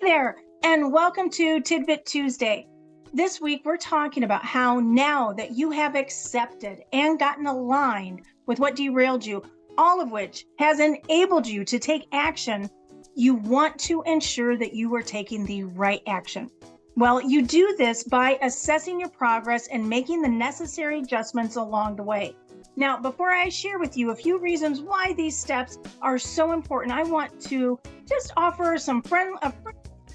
there, and welcome to Tidbit Tuesday. This week, we're talking about how now that you have accepted and gotten aligned with what derailed you, all of which has enabled you to take action, you want to ensure that you are taking the right action. Well, you do this by assessing your progress and making the necessary adjustments along the way. Now, before I share with you a few reasons why these steps are so important, I want to just offer a friendly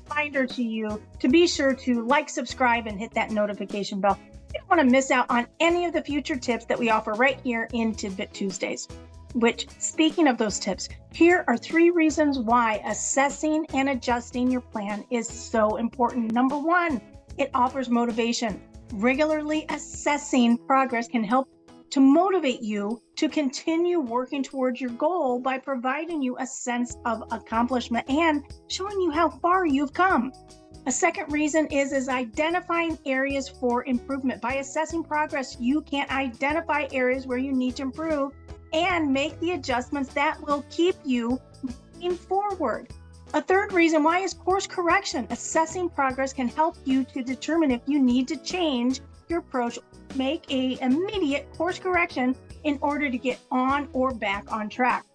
reminder to you to be sure to like, subscribe, and hit that notification bell. You don't want to miss out on any of the future tips that we offer right here in Tidbit Tuesdays. Which, speaking of those tips, here are 3 reasons why assessing and adjusting your plan is so important. Number 1, it offers motivation. Regularly assessing progress can help to motivate you to continue working towards your goal by providing you a sense of accomplishment and showing you how far you've come. A second reason is identifying areas for improvement. By assessing progress, you can identify areas where you need to improve and make the adjustments that will keep you moving forward. A third reason why is course correction. Assessing progress can help you to determine if you need to change your approach, make an immediate course correction in order to get on or back on track.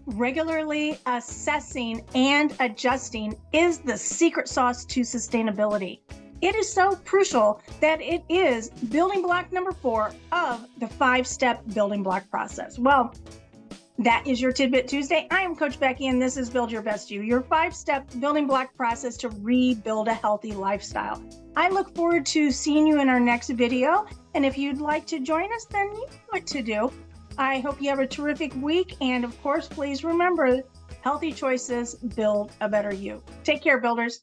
Regularly assessing and adjusting is the secret sauce to sustainability. It is so crucial that it is building block number 4 of the 5-step building block process. Well, that is your Tidbit Tuesday. I am Coach Becky, and this is Build Your Best You, your 5-step building block process to rebuild a healthy lifestyle. I look forward to seeing you in our next video. And if you'd like to join us, then you know what to do. I hope you have a terrific week. And of course, please remember, healthy choices build a better you. Take care, builders.